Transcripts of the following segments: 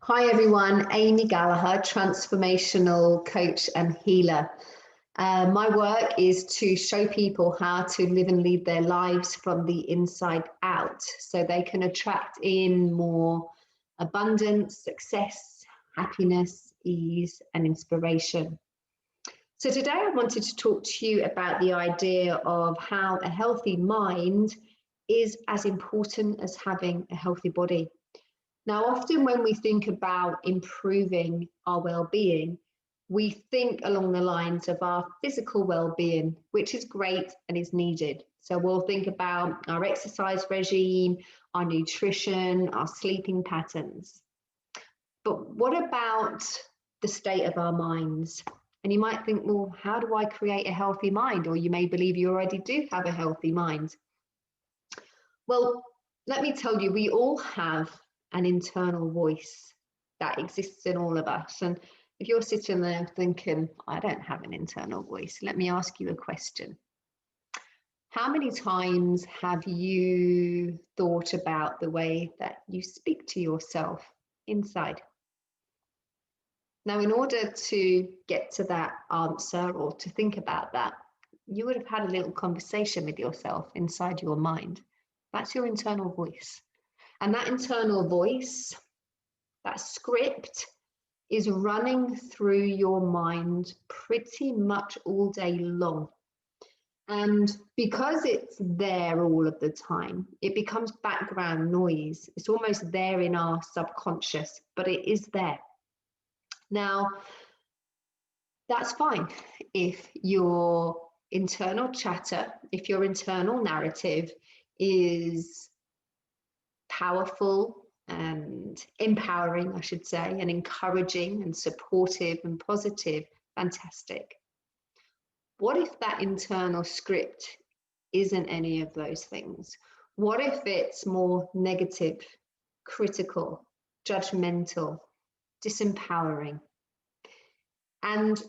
Hi everyone, Amy Gallagher, transformational coach and healer. My work is to show people how to live and lead their lives from the inside out so they can attract in more abundance, success, happiness, ease, and inspiration. So today I wanted to talk to you about the idea of how a healthy mind is as important as having a healthy body. Now, often when we think about improving our well-being, we think along the lines of our physical well-being, which is great and is needed. So we'll think about our exercise regime, our nutrition, our sleeping patterns. But what about the state of our minds? And you might think, well, how do I create a healthy mind? Or you may believe you already do have a healthy mind. Well, let me tell you, we all have an internal voice that exists in all of us. And if you're sitting there thinking, I don't have an internal voice, let me ask you a question. How many times have you thought about the way that you speak to yourself inside? Now, in order to get to that answer or to think about that, you would have had a little conversation with yourself inside your mind. That's your internal voice. And that internal voice, that script, is running through your mind pretty much all day long. And because it's there all of the time, it becomes background noise. It's almost there in our subconscious, but it is there. Now, that's fine if your internal chatter, if your internal narrative is powerful and empowering, I should say, and encouraging and supportive and positive, fantastic. What if that internal script isn't any of those things? What if it's more negative, critical, judgmental, disempowering? And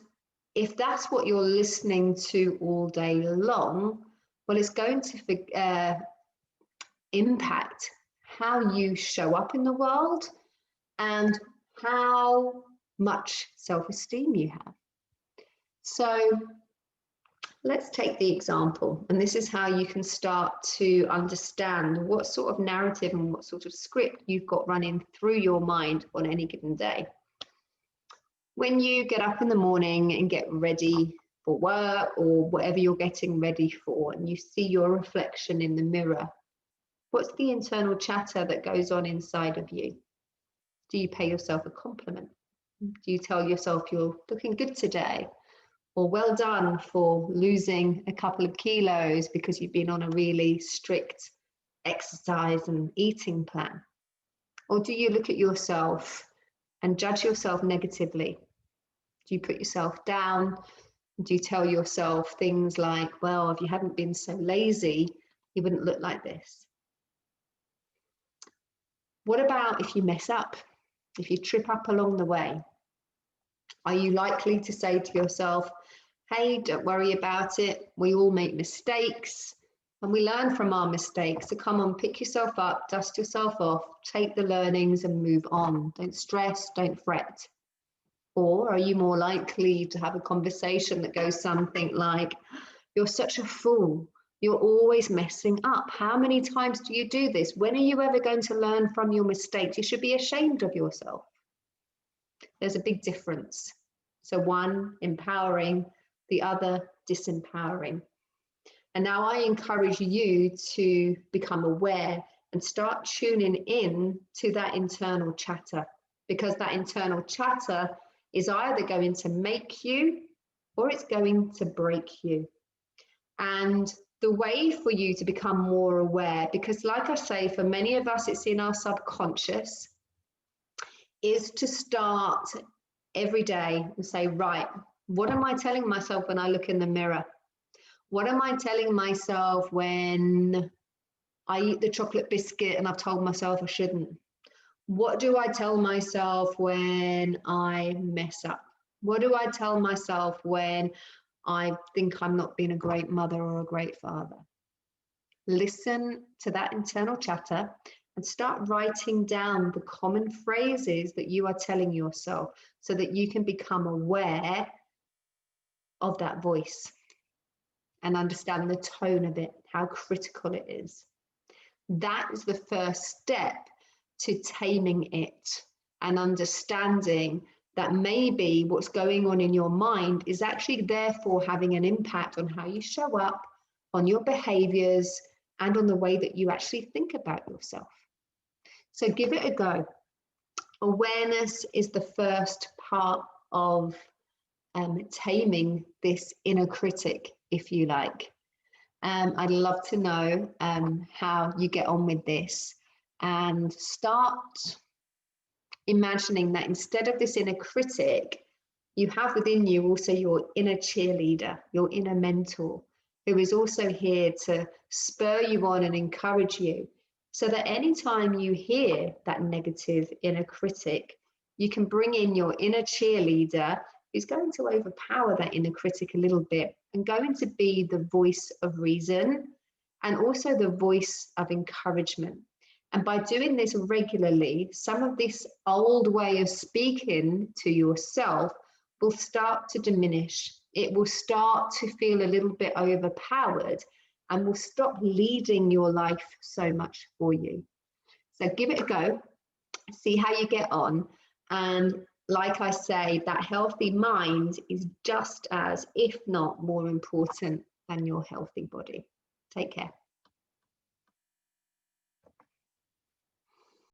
if that's what you're listening to all day long, well, it's going to impact how you show up in the world and how much self-esteem you have. So let's take the example, and this is how you can start to understand what sort of narrative and what sort of script you've got running through your mind on any given day. When you get up in the morning and get ready for work or whatever you're getting ready for, and you see your reflection in the mirror, what's the internal chatter that goes on inside of you? Do you pay yourself a compliment? Do you tell yourself you're looking good today? Or well done for losing a couple of kilos because you've been on a really strict exercise and eating plan? Or do you look at yourself and judge yourself negatively? Do you put yourself down? Do you tell yourself things like, well, if you hadn't been so lazy, you wouldn't look like this? What about if you mess up? If you trip up along the way? Are you likely to say to yourself, hey, don't worry about it. We all make mistakes and we learn from our mistakes. So come on, pick yourself up, dust yourself off, take the learnings and move on. Don't stress, don't fret. Or are you more likely to have a conversation that goes something like, you're such a fool. You're always messing up. How many times do you do this? When are you ever going to learn from your mistakes? You should be ashamed of yourself. There's a big difference. So one, empowering, the other, disempowering. And now I encourage you to become aware and start tuning in to that internal chatter, because that internal chatter is either going to make you or it's going to break you. And the way for you to become more aware, because like I say, for many of us, it's in our subconscious, is to start every day and say, right, what am I telling myself when I look in the mirror? What am I telling myself when I eat the chocolate biscuit and I've told myself I shouldn't? What do I tell myself when I mess up? What do I tell myself when I think I'm not being a great mother or a great father? Listen to that internal chatter and start writing down the common phrases that you are telling yourself so that you can become aware of that voice and understand the tone of it, how critical it is. That is the first step to taming it and understanding that maybe what's going on in your mind is actually therefore having an impact on how you show up, on your behaviors, and on the way that you actually think about yourself. So give it a go. Awareness is the first part of taming this inner critic, if you like. I'd love to know how you get on with this, and start imagining that instead of this inner critic, you have within you also your inner cheerleader, your inner mentor, who is also here to spur you on and encourage you, so that anytime you hear that negative inner critic, you can bring in your inner cheerleader who's going to overpower that inner critic a little bit and going to be the voice of reason and also the voice of encouragement. And by doing this regularly, some of this old way of speaking to yourself will start to diminish. It will start to feel a little bit overpowered and will stop leading your life so much for you. So give it a go, see how you get on. And like I say, that healthy mind is just as, if not more important than your healthy body. Take care.